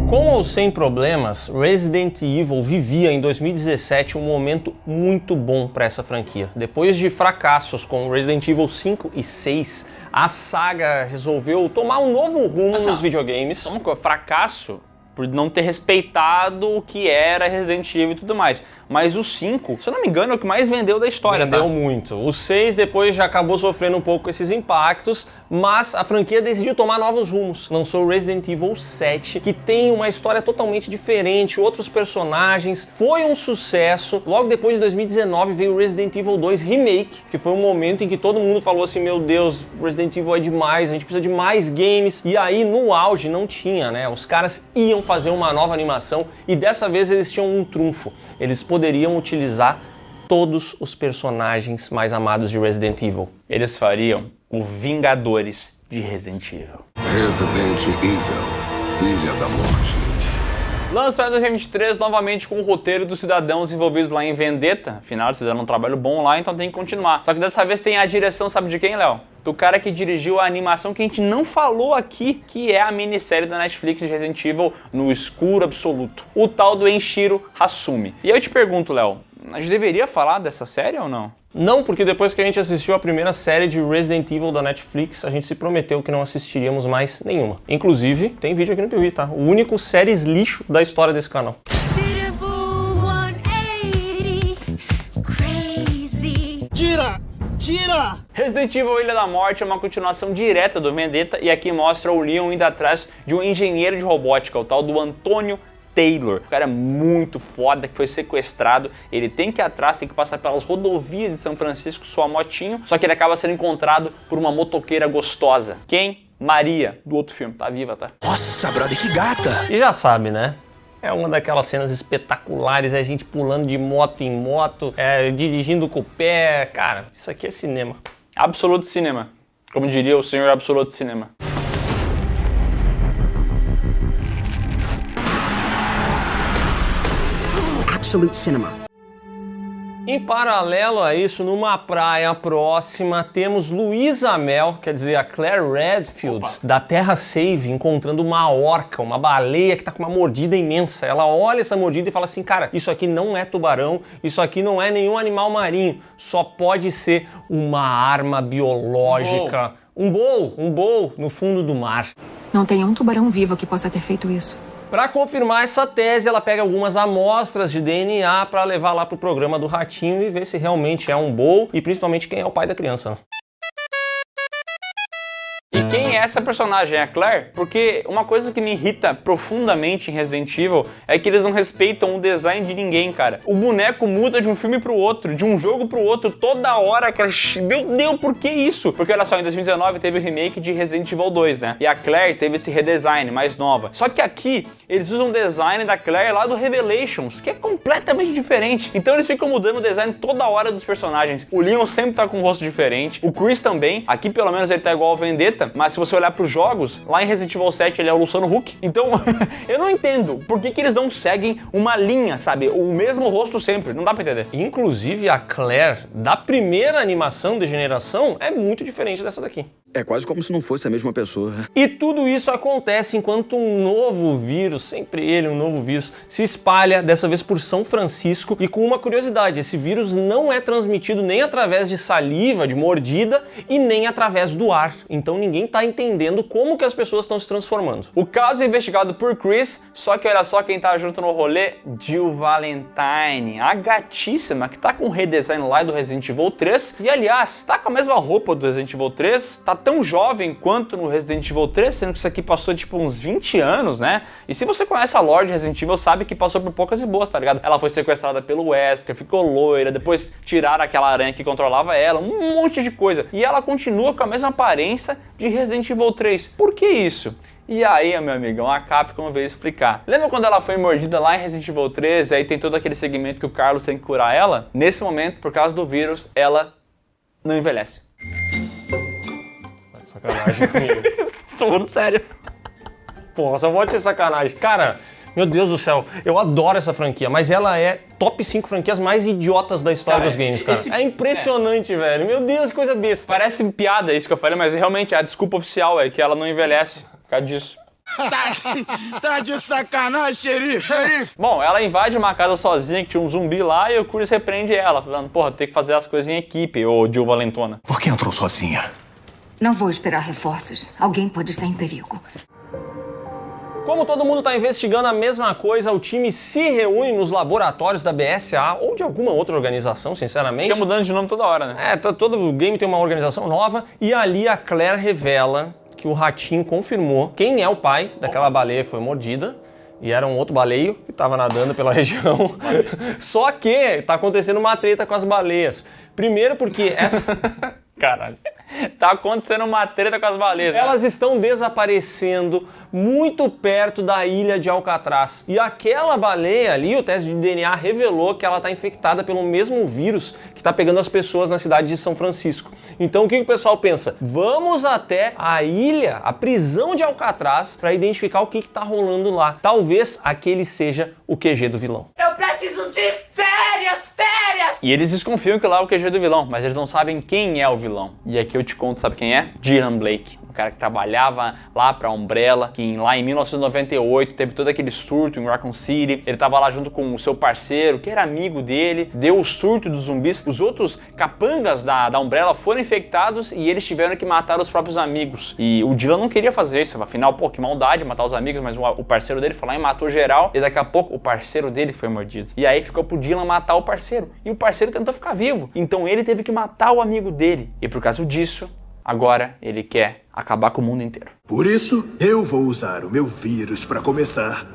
Speaker 1: Com ou sem problemas, Resident Evil vivia em 2017 um momento muito bom para essa franquia. Depois de fracassos com Resident Evil 5 e 6, a saga resolveu tomar um novo rumo nos videogames.
Speaker 2: Fracasso por não ter respeitado o que era Resident Evil e tudo mais. Mas o 5, se eu não me engano, é o que mais vendeu da história,
Speaker 1: Vendeu muito. O 6 depois já acabou sofrendo um pouco esses impactos, mas a franquia decidiu tomar novos rumos. Lançou Resident Evil 7, que tem uma história totalmente diferente, outros personagens. Foi um sucesso. Logo depois de 2019 veio Resident Evil 2 Remake, que foi um momento em que todo mundo falou assim, meu Deus, Resident Evil é demais, a gente precisa de mais games. E aí, no auge, não tinha, né? Os caras iam fazer uma nova animação e dessa vez eles tinham um trunfo. Eles poderiam utilizar todos os personagens mais amados de Resident Evil.
Speaker 2: Eles fariam o Vingadores de Resident Evil.
Speaker 4: Resident Evil, Ilha da Morte.
Speaker 2: Lançado em 2023, novamente com o roteiro dos cidadãos envolvidos lá em Vendetta. Afinal, eles fizeram um trabalho bom lá, então tem que continuar. Só que dessa vez tem a direção, sabe de quem, Léo? Do cara que dirigiu a animação que a gente não falou aqui, que é a minissérie da Netflix de Resident Evil No Escuro Absoluto. O tal do Enshiro Hasumi. E eu te pergunto, Léo, a gente deveria falar dessa série ou não?
Speaker 1: Não, porque depois que a gente assistiu a primeira série de Resident Evil da Netflix, a gente se prometeu que não assistiríamos mais nenhuma. Inclusive, tem vídeo aqui no Piuí, tá? O único séries lixo da história desse canal.
Speaker 2: Tira! Resident Evil Ilha da Morte é uma continuação direta do Vendetta e aqui mostra o Leon indo atrás de um engenheiro de robótica, o tal do Antônio Taylor. O cara é muito foda, que foi sequestrado, ele tem que ir atrás, tem que passar pelas rodovias de São Francisco, sua motinho, só que ele acaba sendo encontrado por uma motoqueira gostosa. Quem? Maria, do outro filme, tá viva, tá?
Speaker 12: Nossa, brother, que gata!
Speaker 1: E já sabe, né? É uma daquelas cenas espetaculares, a gente pulando de moto em moto, dirigindo com o pé. Cara, isso aqui é cinema.
Speaker 2: Absoluto cinema. Como diria o senhor Absoluto Cinema.
Speaker 19: Absolute Cinema.
Speaker 1: Em paralelo a isso, numa praia próxima, temos Louisa Mel, quer dizer, a Claire Redfield, da Terra Save, encontrando uma orca, uma baleia que tá com uma mordida imensa. Ela olha essa mordida e fala assim, cara, isso aqui não é tubarão, isso aqui não é nenhum animal marinho, só pode ser uma arma biológica. Um bowl no fundo do mar.
Speaker 5: Não tem um tubarão vivo que possa ter feito isso.
Speaker 1: Para confirmar essa tese, ela pega algumas amostras de DNA para levar lá pro programa do ratinho e ver se realmente é um Bo e principalmente quem é o pai da criança.
Speaker 2: E quem é essa personagem? É a Claire? Porque uma coisa que me irrita profundamente em Resident Evil é que eles não respeitam o design de ninguém, cara. O boneco muda de um filme pro outro, de um jogo pro outro, toda hora, cara. Meu Deus, por que isso? Porque olha só, em 2019 teve o remake de Resident Evil 2, né? E a Claire teve esse redesign mais nova. Só que aqui, eles usam o design da Claire lá do Revelations, que é completamente diferente. Então eles ficam mudando o design toda hora dos personagens. O Leon sempre tá com um rosto diferente, o Chris também. Aqui pelo menos ele tá igual ao Vendetta, mas se você olhar pros jogos, lá em Resident Evil 7 ele é o Luciano Huck. Então, eu não entendo por que eles não seguem uma linha, sabe? O mesmo rosto sempre, não dá pra entender.
Speaker 1: Inclusive a Claire da primeira animação de geração é muito diferente dessa daqui.
Speaker 19: É quase como se não fosse a mesma pessoa.
Speaker 1: E tudo isso acontece enquanto um novo vírus, sempre ele, um novo vírus, se espalha, dessa vez por São Francisco. E com uma curiosidade, esse vírus não é transmitido nem através de saliva, de mordida, e nem através do ar. Então ninguém tá entendendo como que as pessoas estão se transformando.
Speaker 2: O caso é investigado por Chris, só que olha só quem tá junto no rolê, Jill Valentine, a gatíssima que tá com o redesign lá do Resident Evil 3. E aliás, tá com a mesma roupa do Resident Evil 3, tá tão jovem quanto no Resident Evil 3, sendo que isso aqui passou tipo uns 20 anos, né? E se você conhece a lore de Resident Evil, sabe que passou por poucas e boas, tá ligado? Ela foi sequestrada pelo Wesker, ficou loira, depois tiraram aquela aranha que controlava ela, um monte de coisa. E ela continua com a mesma aparência de Resident Evil 3. Por que isso? E aí, meu amigão, a Capcom veio explicar. Lembra quando ela foi mordida lá em Resident Evil 3, e aí tem todo aquele segmento que o Carlos tem que curar ela? Nesse momento, por causa do vírus, ela não envelhece.
Speaker 1: Sacanagem comigo.
Speaker 2: Tô falando sério.
Speaker 1: Porra, só pode ser sacanagem. Cara, meu Deus do céu, eu adoro essa franquia, mas ela é top 5 franquias mais idiotas da história dos games, cara. É impressionante, velho. Meu Deus, que coisa besta.
Speaker 2: Parece piada isso que eu falei, mas realmente a desculpa oficial é que ela não envelhece por causa disso.
Speaker 13: Tá de sacanagem, xerife!
Speaker 2: Bom, ela invade uma casa sozinha que tinha um zumbi lá e o Chris repreende ela, falando, porra, tem que fazer as coisas em equipe, ô Jill Valentona.
Speaker 19: Por que entrou sozinha?
Speaker 5: Não vou esperar reforços. Alguém pode estar em perigo.
Speaker 1: Como todo mundo está investigando a mesma coisa, o time se reúne nos laboratórios da BSA ou de alguma outra organização, sinceramente.
Speaker 2: Fica mudando de nome toda hora, né?
Speaker 1: É, todo game tem uma organização nova e ali a Claire revela que o ratinho confirmou quem é o pai daquela baleia que foi mordida. E era um outro baleio que estava nadando pela região. Só que tá acontecendo uma treta com as baleias. Primeiro porque essa...
Speaker 2: Caralho. Tá acontecendo uma treta com as baleias.
Speaker 1: Elas estão desaparecendo muito perto da ilha de Alcatraz. E aquela baleia ali, o teste de DNA revelou que ela está infectada pelo mesmo vírus que está pegando as pessoas na cidade de São Francisco. Então o que o pessoal pensa? Vamos até a ilha, a prisão de Alcatraz, para identificar o que está rolando lá. Talvez aquele seja o QG do vilão.
Speaker 3: Eu preciso de férias!
Speaker 2: E eles desconfiam que lá é o QG do vilão, mas eles não sabem quem é o vilão. E aqui eu te conto, sabe quem é? Dylan Blake, um cara que trabalhava lá pra Umbrella, que lá em 1998 teve todo aquele surto em Raccoon City. Ele tava lá junto com o seu parceiro, que era amigo dele, deu o surto dos zumbis. Os outros capangas da Umbrella foram infectados e eles tiveram que matar os próprios amigos. E o Dylan não queria fazer isso, afinal, pô, que maldade matar os amigos, mas o parceiro dele foi lá e matou geral. E daqui a pouco o parceiro dele foi mordido. E aí ficou pro Dylan matar o parceiro. E o parceiro tentou ficar vivo, então ele teve que matar o amigo dele. E por causa disso, agora ele quer acabar com o mundo inteiro.
Speaker 18: Por isso, eu vou usar o meu vírus para começar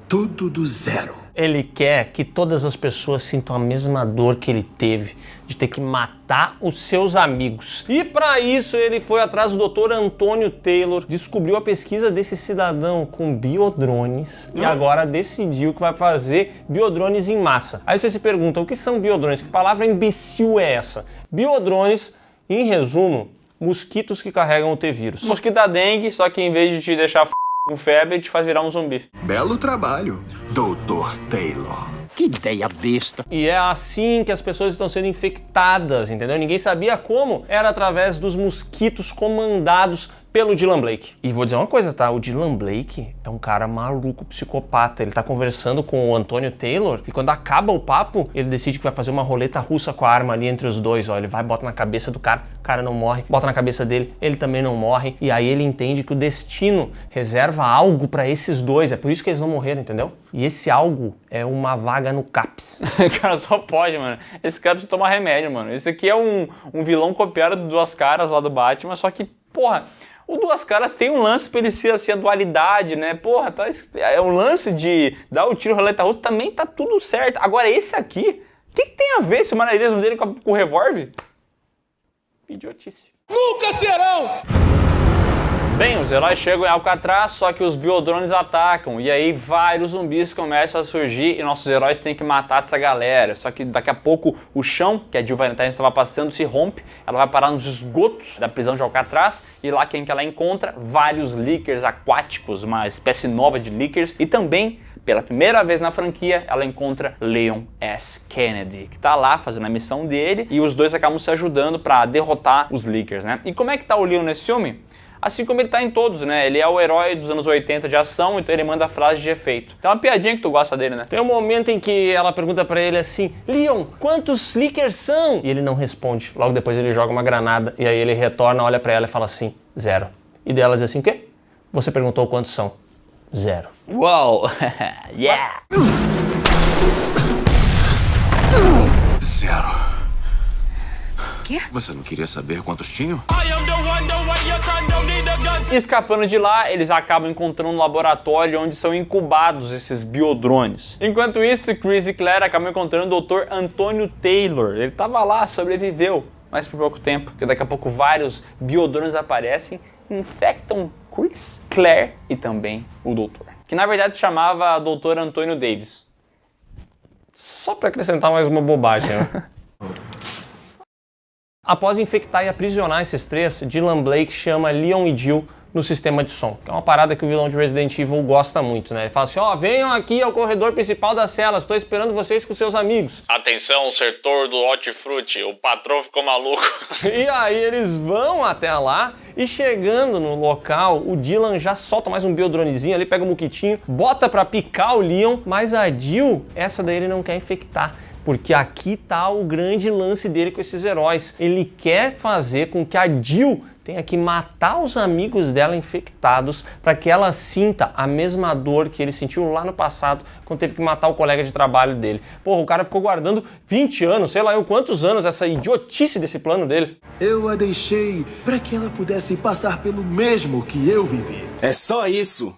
Speaker 18: tudo do zero.
Speaker 1: Ele quer que todas as pessoas sintam a mesma dor que ele teve de ter que matar os seus amigos. E para isso ele foi atrás do Dr. Antônio Taylor, descobriu a pesquisa desse cidadão com biodrones e agora decidiu que vai fazer biodrones em massa. Aí você se pergunta, o que são biodrones? Que palavra imbecil é essa? Biodrones, em resumo, mosquitos que carregam o T-vírus.
Speaker 2: Mosquito da dengue, só que em vez de te deixar com febre, te faz virar um zumbi.
Speaker 18: Belo trabalho, Dr. Taylor.
Speaker 12: Que ideia besta.
Speaker 1: E é assim que as pessoas estão sendo infectadas, entendeu? Ninguém sabia como. Era através dos mosquitos comandados pelo Dylan Blake. E vou dizer uma coisa, tá? O Dylan Blake é um cara maluco, psicopata. Ele tá conversando com o Antonio Taylor e quando acaba o papo, ele decide que vai fazer uma roleta russa com a arma ali entre os dois, ó. Ele vai, bota na cabeça do cara, o cara não morre. Bota na cabeça dele, ele também não morre. E aí ele entende que o destino reserva algo pra esses dois. É por isso que eles não morreram, entendeu? E esse algo é uma vaga no CAPS.
Speaker 2: Cara, só pode, mano. Esse cara precisa tomar remédio, mano. Esse aqui é um vilão copiado do Duas Caras lá do Batman, só que, porra... O Duas Caras tem um lance pra ele ser assim, a dualidade, né? Porra, tá, é um lance de dar o tiro roleta russa, também tá tudo certo. Agora esse aqui, o que tem a ver esse maneirismo dele com o revólver?
Speaker 1: Idiotice.
Speaker 13: Nunca serão!
Speaker 2: Bem, os heróis chegam em Alcatraz, só que os biodrones atacam, e aí vários zumbis começam a surgir e nossos heróis têm que matar essa galera. Só que daqui a pouco o chão, que a Jill Valentine estava passando, se rompe, ela vai parar nos esgotos da prisão de Alcatraz, e lá quem que ela encontra? Vários líquers aquáticos, uma espécie nova de líquers, e também, pela primeira vez na franquia, ela encontra Leon S. Kennedy, que tá lá fazendo a missão dele, e os dois acabam se ajudando para derrotar os líquers, né? E como é que tá o Leon nesse filme? Assim como ele tá em todos, né? Ele é o herói dos anos 80 de ação, então ele manda frase de efeito. Tem uma piadinha que tu gosta dele, né?
Speaker 1: Tem um momento em que ela pergunta pra ele assim, Leon, quantos líquers são? E ele não responde. Logo depois ele joga uma granada e aí ele retorna, olha pra ela e fala assim, 0. E dela diz assim, o quê? Você perguntou quantos são? 0.
Speaker 2: Uau! Yeah!
Speaker 4: 0.
Speaker 5: Quê?
Speaker 4: Você não queria saber quantos tinham?
Speaker 2: E escapando de lá, eles acabam encontrando um laboratório onde são incubados esses biodrones. Enquanto isso, Chris e Claire acabam encontrando o Dr. Antonio Taylor. Ele tava lá, sobreviveu, mas por pouco tempo, porque daqui a pouco vários biodrones aparecem e infectam Chris, Claire e também o doutor, que na verdade se chamava Dr. Antonio Davis.
Speaker 1: Só pra acrescentar mais uma bobagem, né? Após infectar e aprisionar esses três, Dylan Blake chama Leon e Jill no sistema de som, que é uma parada que o vilão de Resident Evil gosta muito, né? Ele fala assim, ó, venham aqui ao corredor principal das celas, estou esperando vocês com seus amigos.
Speaker 17: Atenção, setor do Hortifruti, o patrão ficou maluco.
Speaker 1: E aí eles vão até lá e chegando no local, o Dylan já solta mais um biodronezinho ali, pega um muquitinho, bota pra picar o Leon, mas a Jill, essa daí ele não quer infectar. Porque aqui tá o grande lance dele com esses heróis. Ele quer fazer com que a Jill tenha que matar os amigos dela infectados para que ela sinta a mesma dor que ele sentiu lá no passado quando teve que matar o colega de trabalho dele. Porra, o cara ficou guardando 20 anos, sei lá eu quantos anos, essa idiotice desse plano dele.
Speaker 18: Eu a deixei para que ela pudesse passar pelo mesmo que eu vivi.
Speaker 15: É só isso.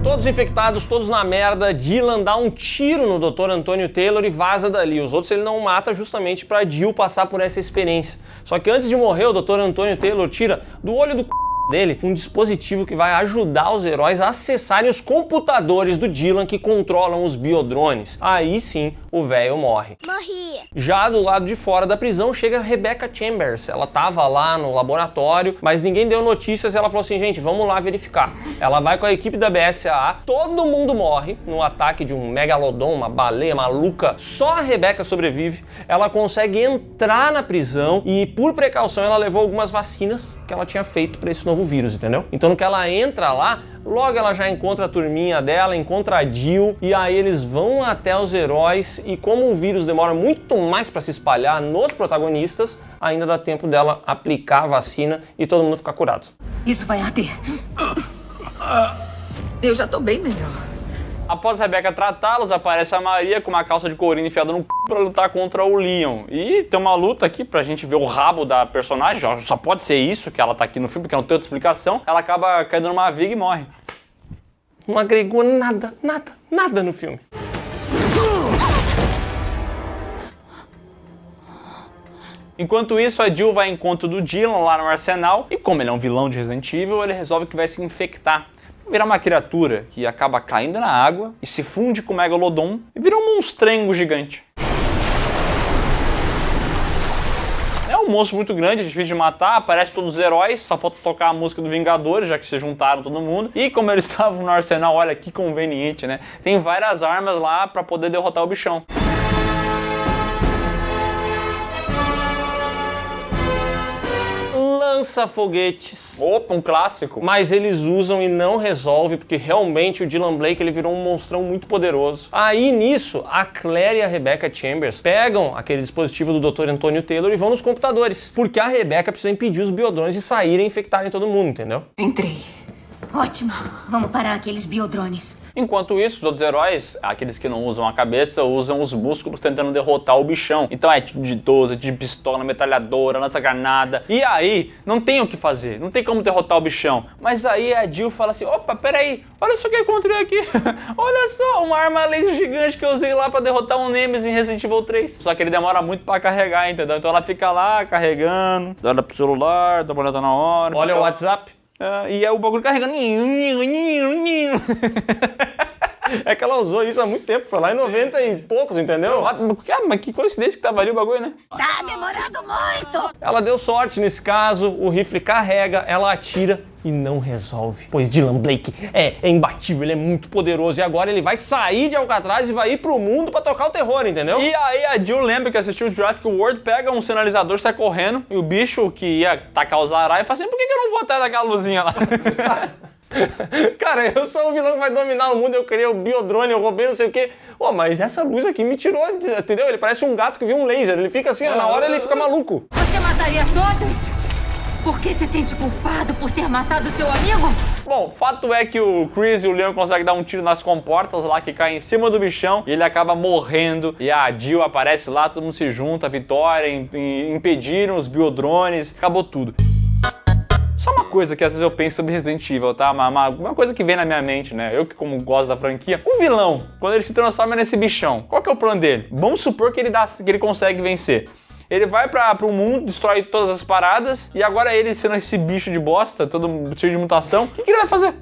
Speaker 1: Todos infectados, todos na merda, Dylan dá um tiro no Dr. Antonio Taylor e vaza dali. Os outros ele não mata justamente pra Jill passar por essa experiência. Só que antes de morrer, o Dr. Antonio Taylor tira do olho do dele um dispositivo que vai ajudar os heróis a acessarem os computadores do Dylan que controlam os biodrones. Aí sim, o velho morre.
Speaker 10: Morri.
Speaker 1: Já do lado de fora da prisão chega Rebecca Chambers. Ela tava lá no laboratório, mas ninguém deu notícias e ela falou assim, gente, vamos lá verificar. Ela vai com a equipe da BSAA, todo mundo morre no ataque de um megalodon, uma baleia maluca. Só a Rebecca sobrevive. Ela consegue entrar na prisão e, por precaução, ela levou algumas vacinas que ela tinha feito para esse novo vírus, entendeu? Então, no que ela entra lá, logo ela já encontra a turminha dela, encontra a Jill, e aí eles vão até os heróis, e como o vírus demora muito mais para se espalhar nos protagonistas, ainda dá tempo dela aplicar a vacina e todo mundo ficar curado.
Speaker 5: Isso vai arder. Eu já tô bem melhor.
Speaker 2: Após a Rebecca tratá-los, aparece a Maria com uma calça de couro enfiada no c... pra lutar contra o Leon. E tem uma luta aqui pra gente ver o rabo da personagem, só pode ser isso que ela tá aqui no filme, porque não tem outra explicação. Ela acaba caindo numa viga e morre.
Speaker 1: Não agregou nada no filme.
Speaker 2: Enquanto isso, a Jill vai ao encontro do Dylan lá no arsenal, e como ele é um vilão de Resident Evil, ele resolve que vai se infectar. Virar uma criatura que acaba caindo na água e se funde com o Megalodon e vira um monstrengo gigante. É um monstro muito grande, é difícil de matar, aparece todos os heróis, só falta tocar a música do Vingadores, já que se juntaram todo mundo. E como eles estavam no arsenal, olha que conveniente, né? Tem várias armas lá pra poder derrotar o bichão.
Speaker 1: lança-foguetes.
Speaker 2: Opa, um clássico.
Speaker 1: Mas eles usam e não resolve, porque realmente o Dylan Blake ele virou um monstrão muito poderoso. Aí nisso, a Claire e a Rebecca Chambers pegam aquele dispositivo do Dr. Antonio Taylor e vão nos computadores. Porque a Rebecca precisa impedir os biodrones de saírem e infectarem todo mundo, entendeu?
Speaker 5: Entrei.
Speaker 10: Ótimo. Vamos parar aqueles biodrones.
Speaker 2: Enquanto isso, os outros heróis, aqueles que não usam a cabeça, usam os músculos tentando derrotar o bichão. Então é de 12, de pistola, metralhadora, lança-granada. E aí, não tem o que fazer, não tem como derrotar o bichão. Mas aí a Jill fala assim, opa, peraí, olha só o que eu encontrei aqui. Olha só, uma arma laser gigante que eu usei lá pra derrotar um Nemesis em Resident Evil 3. Só que ele demora muito pra carregar, entendeu? Então ela fica lá carregando, olha pro celular, dá uma olhada na hora.
Speaker 1: Olha o WhatsApp.
Speaker 2: E é o bagulho carregando.
Speaker 1: É que ela usou isso há muito tempo, foi lá em 90 e poucos, entendeu?
Speaker 2: Mas que coincidência que tava ali o bagulho, né?
Speaker 3: Tá demorando muito!
Speaker 1: Ela deu sorte nesse caso, o rifle carrega, ela atira e não resolve. Pois Dylan Blake é imbatível, ele é muito poderoso e agora ele vai sair de Alcatraz e vai ir pro mundo pra tocar o terror, entendeu?
Speaker 2: E aí a Jill lembra que assistiu o Jurassic World, pega um sinalizador, sai correndo e o bicho que ia tacar os arais fala assim, por que eu não vou atrás daquela luzinha lá?
Speaker 1: Cara, eu sou o vilão que vai dominar o mundo, eu criei o biodrone, eu roubei não sei o quê. Mas essa luz aqui me tirou, entendeu? Ele parece um gato que viu um laser, ele fica assim, na hora ele fica maluco.
Speaker 3: Você mataria todos? Por que se sente culpado por ter matado seu amigo?
Speaker 2: Bom, fato é que o Chris e o Leon conseguem dar um tiro nas comportas lá que cai em cima do bichão e ele acaba morrendo. E a Jill aparece lá, todo mundo se junta, vitória, impediram os biodrones, acabou tudo. Só uma coisa que às vezes eu penso sobre Resident Evil, tá? Uma coisa que vem na minha mente, né? Eu que como gosto da franquia. O vilão, quando ele se transforma nesse bichão, qual que é o plano dele? Vamos supor que ele consegue vencer. Ele vai pro mundo, destrói todas as paradas, e agora ele sendo esse bicho de bosta, todo cheio de mutação, o que ele vai fazer?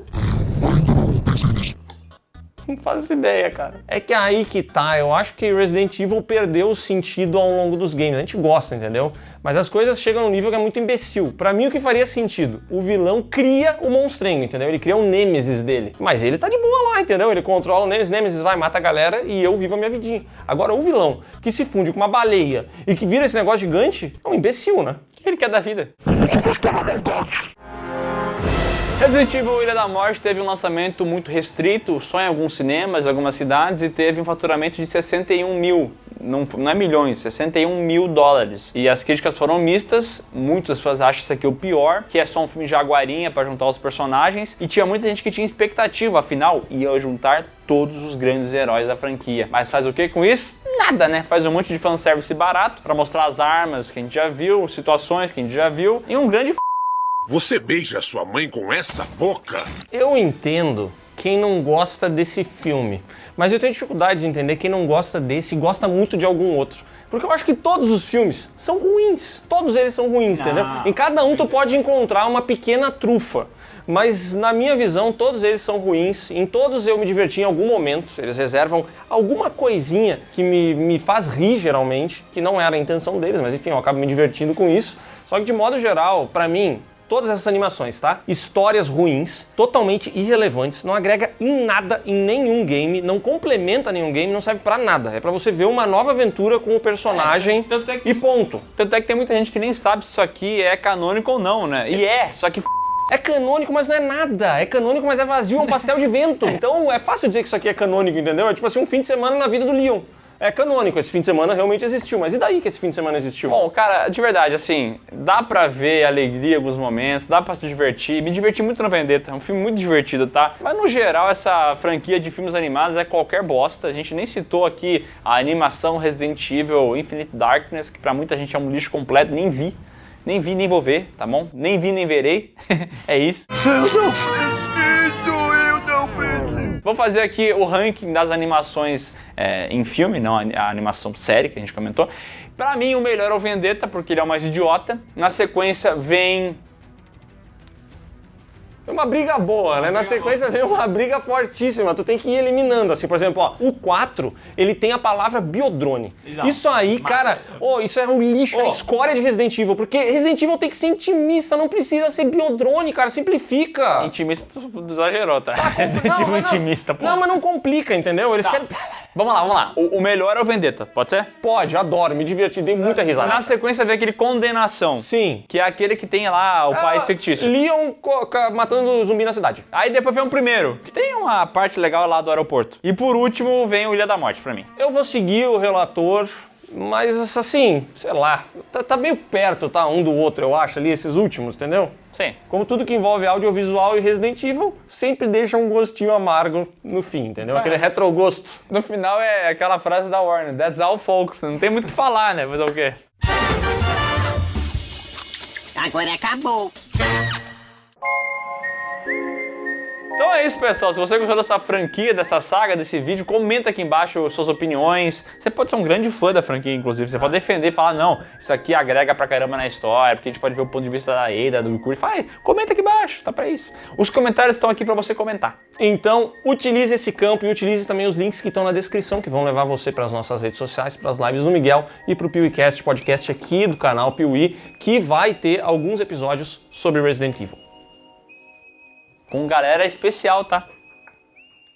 Speaker 1: Não faço ideia, cara. É que aí que tá, eu acho que Resident Evil perdeu o sentido ao longo dos games. A gente gosta, entendeu? Mas as coisas chegam num nível que é muito imbecil. Pra mim, o que faria sentido? O vilão cria o monstrengo, entendeu? Ele cria um Nemesis dele. Mas ele tá de boa lá, entendeu? Ele controla o Nemesis, vai, mata a galera e eu vivo a minha vidinha. Agora, o vilão que se funde com uma baleia e que vira esse negócio gigante, é um imbecil, né?
Speaker 2: O que ele quer da vida? Resident Evil Ilha da Morte teve um lançamento muito restrito, só em alguns cinemas, em algumas cidades, e teve um faturamento de 61 mil, não é milhões, 61 mil dólares. E as críticas foram mistas, muitas pessoas acham isso aqui o pior, que é só um filme de jaguarinha para juntar os personagens, e tinha muita gente que tinha expectativa, afinal, ia juntar todos os grandes heróis da franquia. Mas faz o que com isso? Nada, né? Faz um monte de fanservice barato para mostrar as armas que a gente já viu, situações que a gente já viu, e um grande
Speaker 4: Você beija sua mãe com essa boca?
Speaker 1: Eu entendo quem não gosta desse filme, mas eu tenho dificuldade de entender quem não gosta desse e gosta muito de algum outro. Porque eu acho que todos os filmes são ruins. Todos eles são ruins, entendeu? Em cada um tu pode encontrar uma pequena trufa. Mas na minha visão, todos eles são ruins. Em todos eu me diverti em algum momento. Eles reservam alguma coisinha que me faz rir, geralmente, que não era a intenção deles, mas enfim, eu acabo me divertindo com isso. Só que de modo geral, pra mim, todas essas animações, tá? Histórias ruins, totalmente irrelevantes, não agrega em nada em nenhum game, não complementa nenhum game, não serve pra nada. É pra você ver uma nova aventura com o personagem e ponto.
Speaker 2: Tanto é que tem muita gente que nem sabe se isso aqui é canônico ou não, né? E só que
Speaker 1: é canônico, mas não é nada. É canônico, mas é vazio, é um pastel de vento. Então é fácil dizer que isso aqui é canônico, entendeu? É tipo assim, um fim de semana na vida do Leon. É canônico, esse fim de semana realmente existiu, mas e daí que esse fim de semana existiu?
Speaker 2: Bom, cara, de verdade, assim, dá pra ver alegria em alguns momentos, dá pra se divertir, me diverti muito no Vendetta, é um filme muito divertido, tá? Mas no geral, essa franquia de filmes animados é qualquer bosta, a gente nem citou aqui a animação Resident Evil Infinite Darkness, que pra muita gente é um lixo completo, nem vi, nem vou ver, tá bom? Nem vi, nem verei, é isso.
Speaker 13: Eu não preciso!
Speaker 2: Vou fazer aqui o ranking das animações em filme, não a animação série que a gente comentou. Pra mim, o melhor é o Vendetta, porque ele é o mais idiota. Na sequência, vem
Speaker 1: É uma briga boa, né? Na sequência vem uma briga fortíssima, tu tem que ir eliminando, assim, por exemplo, ó, o 4, ele tem a palavra biodrone.
Speaker 2: Não.
Speaker 1: Isso aí, cara, isso é um lixo, é a escória de Resident Evil, porque Resident Evil tem que ser intimista, não precisa ser biodrone, cara, simplifica.
Speaker 2: Intimista tu exagerou, tá? Resident Evil intimista, pô.
Speaker 1: Não, mas não complica, entendeu? Eles querem...
Speaker 2: Vamos lá. O melhor é o Vendetta, pode ser?
Speaker 1: Pode, adoro, me diverti, dei muita risada.
Speaker 2: Na sequência vem aquele Condenação.
Speaker 1: Sim.
Speaker 2: Que é aquele que tem lá o pai fictício.
Speaker 1: Leon matando zumbi na cidade.
Speaker 2: Aí depois vem o primeiro, que tem uma parte legal lá do aeroporto. E por último vem o Ilha da Morte pra mim.
Speaker 1: Eu vou seguir o relator, mas assim, sei lá, tá meio perto, tá, um do outro, eu acho, ali, esses últimos, entendeu?
Speaker 2: Sim.
Speaker 1: Como tudo que envolve audiovisual e Resident Evil, sempre deixa um gostinho amargo no fim, entendeu? Aquele retrogosto.
Speaker 2: No final é aquela frase da Warner, that's all folks, não tem muito o que falar, né? Mas é o quê?
Speaker 20: Agora acabou.
Speaker 2: Então é isso, pessoal. Se você gostou dessa franquia, dessa saga, desse vídeo, comenta aqui embaixo suas opiniões. Você pode ser um grande fã da franquia, inclusive. Você pode defender e falar, não, isso aqui agrega pra caramba na história, porque a gente pode ver o ponto de vista da Ada, do Kurt. Comenta aqui embaixo, tá pra isso. Os comentários estão aqui pra você comentar.
Speaker 1: Então, utilize esse campo e utilize também os links que estão na descrição, que vão levar você pras nossas redes sociais, pras lives do Miguel e pro PeeWeeCast, podcast aqui do canal Piuí, que vai ter alguns episódios sobre Resident Evil.
Speaker 2: Com galera especial, tá?